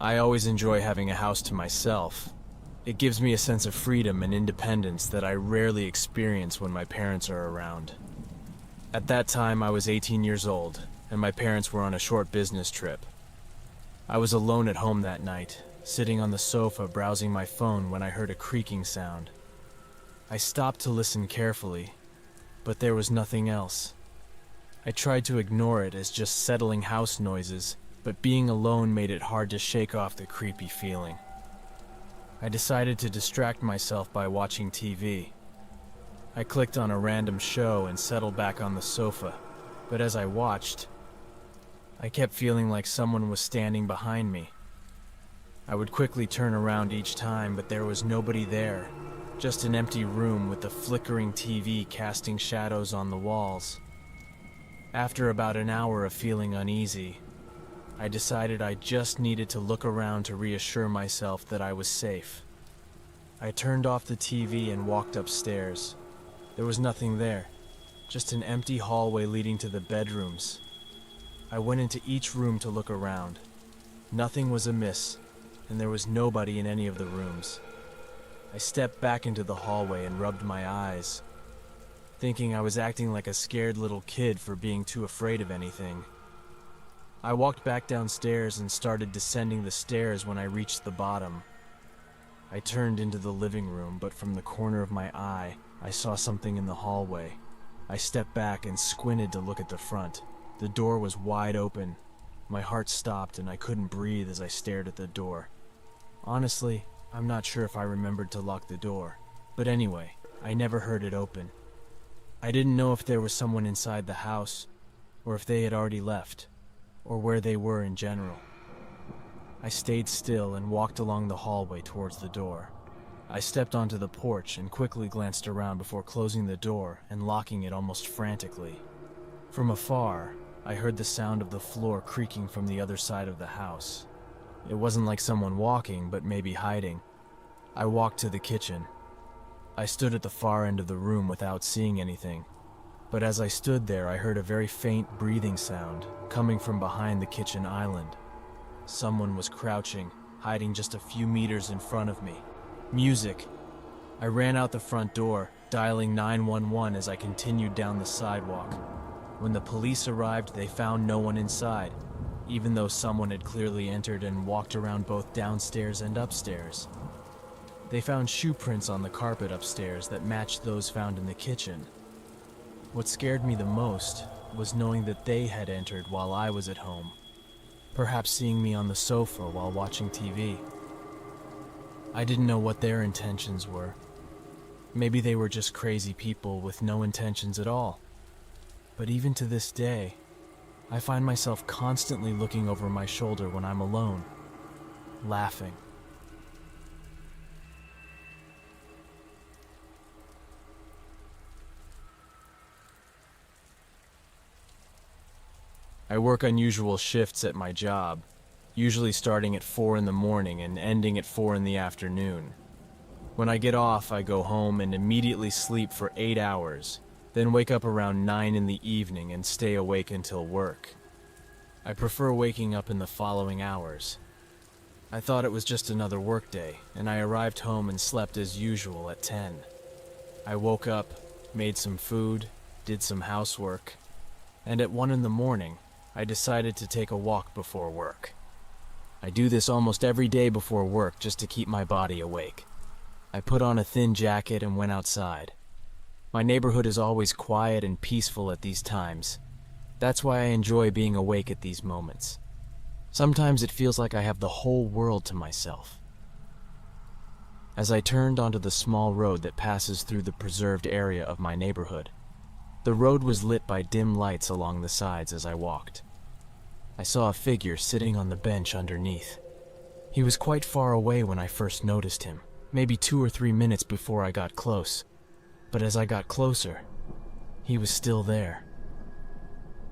I always enjoy having a house to myself. It gives me a sense of freedom and independence that I rarely experience when my parents are around. At that time, I was 18 years old, and my parents were on a short business trip. I was alone at home that night, sitting on the sofa browsing my phone when I heard a creaking sound. I stopped to listen carefully, but there was nothing else. I tried to ignore it as just settling house noises, but being alone made it hard to shake off the creepy feeling. I decided to distract myself by watching TV. I clicked on a random show and settled back on the sofa, but as I watched, I kept feeling like someone was standing behind me. I would quickly turn around each time, but there was nobody there, just an empty room with the flickering TV casting shadows on the walls. After about an hour of feeling uneasy, I decided I just needed to look around to reassure myself that I was safe. I turned off the TV and walked upstairs. There was nothing there, just an empty hallway leading to the bedrooms. I went into each room to look around. Nothing was amiss, and there was nobody in any of the rooms. I stepped back into the hallway and rubbed my eyes, thinking I was acting like a scared little kid for being too afraid of anything. I walked back downstairs and started descending the stairs when I reached the bottom. I turned into the living room, but from the corner of my eye, I saw something in the hallway. I stepped back and squinted to look at the front. The door was wide open. My heart stopped and I couldn't breathe as I stared at the door. Honestly, I'm not sure if I remembered to lock the door, but anyway, I never heard it open. I didn't know if there was someone inside the house, or if they had already left, or where they were in general. I stayed still and walked along the hallway towards the door. I stepped onto the porch and quickly glanced around before closing the door and locking it almost frantically. From afar, I heard the sound of the floor creaking from the other side of the house. It wasn't like someone walking, but maybe hiding. I walked to the kitchen. I stood at the far end of the room without seeing anything, but as I stood there, I heard a very faint breathing sound coming from behind the kitchen island. Someone was crouching, hiding just a few meters in front of me. Music. I ran out the front door, dialing 911 as I continued down the sidewalk. When the police arrived, they found no one inside, even though someone had clearly entered and walked around both downstairs and upstairs. They found shoe prints on the carpet upstairs that matched those found in the kitchen. What scared me the most was knowing that they had entered while I was at home, perhaps seeing me on the sofa while watching TV. I didn't know what their intentions were. Maybe they were just crazy people with no intentions at all. But even to this day, I find myself constantly looking over my shoulder when I'm alone, laughing. I work unusual shifts at my job, usually starting at 4 in the morning and ending at 4 in the afternoon. When I get off, I go home and immediately sleep for 8 hours, then wake up around 9 in the evening and stay awake until work. I prefer waking up in the following hours. I thought it was just another workday, and I arrived home and slept as usual at 10. I woke up, made some food, did some housework, and at 1 in the morning, I decided to take a walk before work. I do this almost every day before work just to keep my body awake. I put on a thin jacket and went outside. My neighborhood is always quiet and peaceful at these times. That's why I enjoy being awake at these moments. Sometimes it feels like I have the whole world to myself. As I turned onto the small road that passes through the preserved area of my neighborhood, the road was lit by dim lights along the sides as I walked. I saw a figure sitting on the bench underneath. He was quite far away when I first noticed him, maybe 2 or 3 minutes before I got close. But as I got closer, he was still there.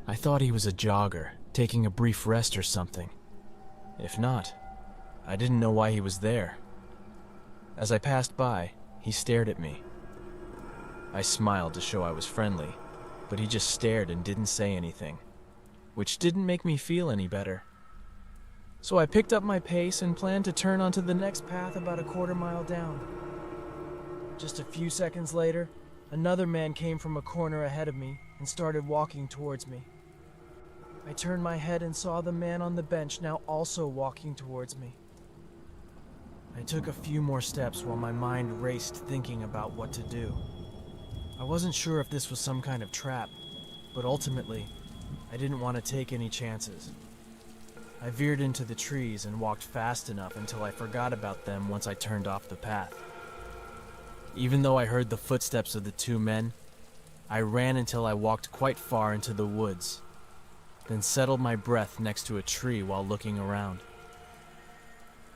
I thought he was a jogger, taking a brief rest or something. If not, I didn't know why he was there. As I passed by, he stared at me. I smiled to show I was friendly, but he just stared and didn't say anything, which didn't make me feel any better. So I picked up my pace and planned to turn onto the next path about a quarter mile down. Just a few seconds later, another man came from a corner ahead of me and started walking towards me. I turned my head and saw the man on the bench now also walking towards me. I took a few more steps while my mind raced thinking about what to do. I wasn't sure if this was some kind of trap, but ultimately, I didn't want to take any chances. I veered into the trees and walked fast enough until I forgot about them once I turned off the path. Even though I heard the footsteps of the two men, I ran until I walked quite far into the woods, then settled my breath next to a tree while looking around.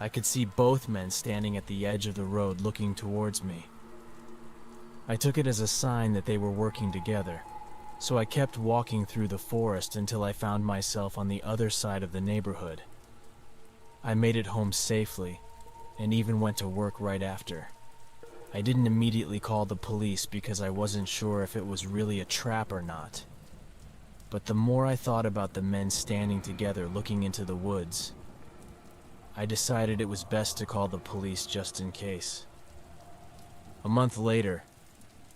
I could see both men standing at the edge of the road looking towards me. I took it as a sign that they were working together, so I kept walking through the forest until I found myself on the other side of the neighborhood. I made it home safely, and even went to work right after. I didn't immediately call the police because I wasn't sure if it was really a trap or not. But the more I thought about the men standing together looking into the woods, I decided it was best to call the police just in case. A month later,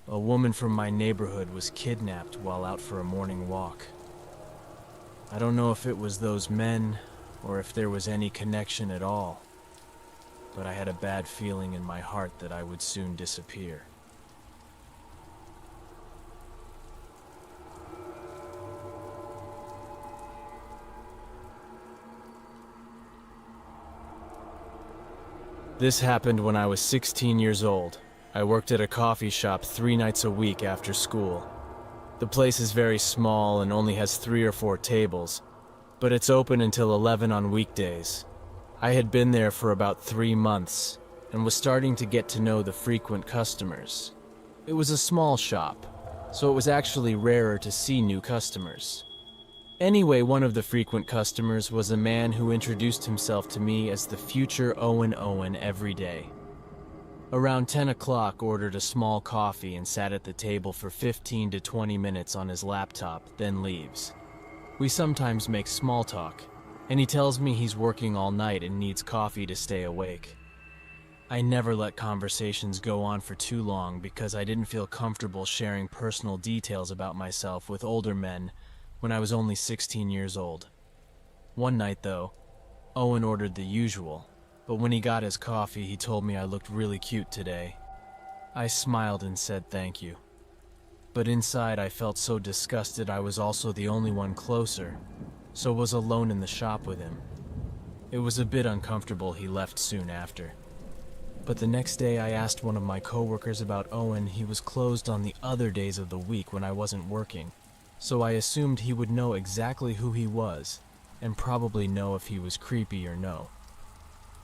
a woman from my neighborhood was kidnapped while out for a morning walk. I don't know if it was those men or if there was any connection at all, but I had a bad feeling in my heart that I would soon disappear. This happened when I was 16 years old. I worked at a coffee shop 3 nights a week after school. The place is very small and only has 3 or 4 tables, but it's open until 11 on weekdays. I had been there for about 3 months and was starting to get to know the frequent customers. It was a small shop, so it was actually rarer to see new customers. Anyway, one of the frequent customers was a man who introduced himself to me as the future Owen every day. Around 10 o'clock, ordered a small coffee and sat at the table for 15 to 20 minutes on his laptop, then leaves. We sometimes make small talk, and he tells me he's working all night and needs coffee to stay awake. I never let conversations go on for too long because I didn't feel comfortable sharing personal details about myself with older men when I was only 16 years old. One night, though, Owen ordered the usual, but when he got his coffee, he told me I looked really cute today. I smiled and said thank you. But inside, I felt so disgusted I was also the only one closer, so was alone in the shop with him. It was a bit uncomfortable. He left soon after. But the next day, I asked one of my coworkers about Owen. He was closed on the other days of the week when I wasn't working, so I assumed he would know exactly who he was, and probably know if he was creepy or no.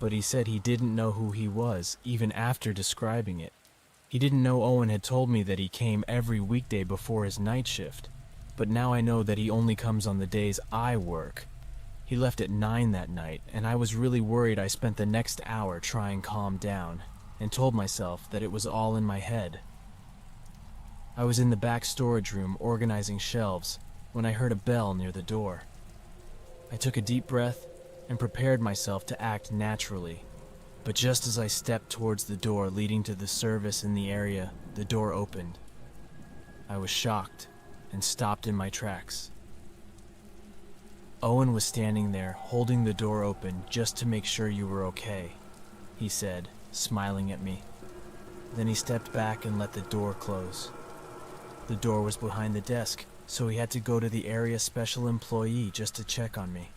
But he said he didn't know who he was, even after describing it. He didn't know Owen had told me that he came every weekday before his night shift, but now I know that he only comes on the days I work. He left at 9 that night, and I was really worried. I spent the next hour trying to calm down, and told myself that it was all in my head. I was in the back storage room organizing shelves when I heard a bell near the door. I took a deep breath and prepared myself to act naturally, but just as I stepped towards the door leading to the service in the area, the door opened. I was shocked and stopped in my tracks. Owen was standing there, holding the door open just to make sure you were okay, he said, smiling at me. Then he stepped back and let the door close. The door was behind the desk, so he had to go to the area special employee just to check on me.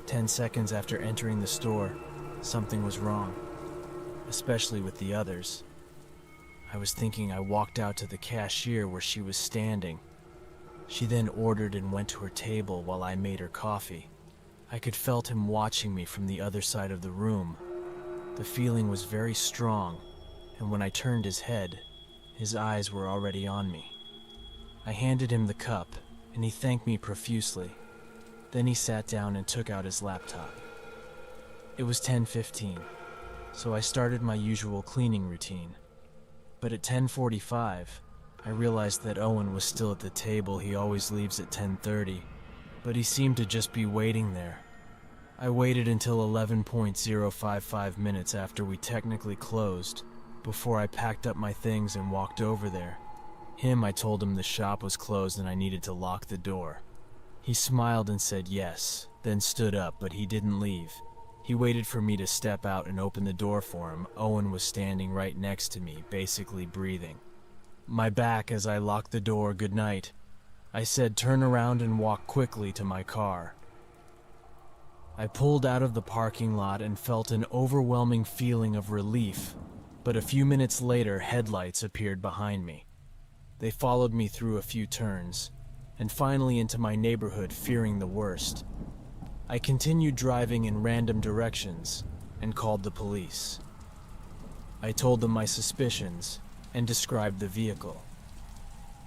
10 seconds after entering the store, something was wrong, especially with the others. I was thinking. I walked out to the cashier where she was standing. She then ordered and went to her table while I made her coffee. I could felt him watching me from the other side of the room. The feeling was very strong, and when I turned his head, his eyes were already on me. I handed him the cup, and he thanked me profusely. Then he sat down and took out his laptop. It was 10:15, so I started my usual cleaning routine. But at 10:45, I realized that Owen was still at the table he always leaves at 10:30, but he seemed to just be waiting there. I waited until 11.055 minutes after we technically closed before I packed up my things and walked over there. I told him the shop was closed and I needed to lock the door. He smiled and said yes, then stood up, but he didn't leave. He waited for me to step out and open the door for him. Owen was standing right next to me, basically breathing. My back as I locked the door goodnight. I said turn around and walk quickly to my car. I pulled out of the parking lot and felt an overwhelming feeling of relief, but a few minutes later headlights appeared behind me. They followed me through a few turns, and finally into my neighborhood, fearing the worst. I continued driving in random directions and called the police. I told them my suspicions and described the vehicle.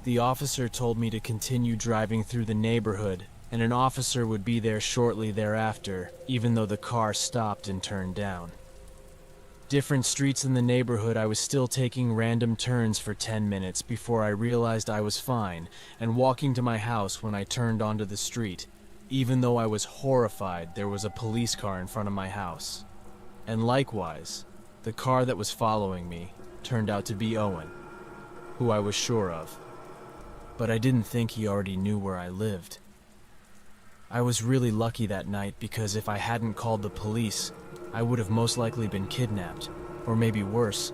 The officer told me to continue driving through the neighborhood, and an officer would be there shortly thereafter, even though the car stopped and turned down. Different streets in the neighborhood, I was still taking random turns for 10 minutes before I realized I was fine and walking to my house when I turned onto the street. Even though I was horrified, there was a police car in front of my house. And likewise, the car that was following me turned out to be Owen, who I was sure of. But I didn't think he already knew where I lived. I was really lucky that night because if I hadn't called the police, I would have most likely been kidnapped, or maybe worse.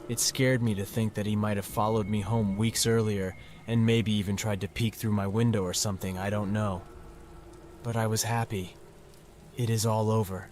It scared me to think that he might have followed me home weeks earlier and maybe even tried to peek through my window or something, I don't know. But I was happy. It is all over.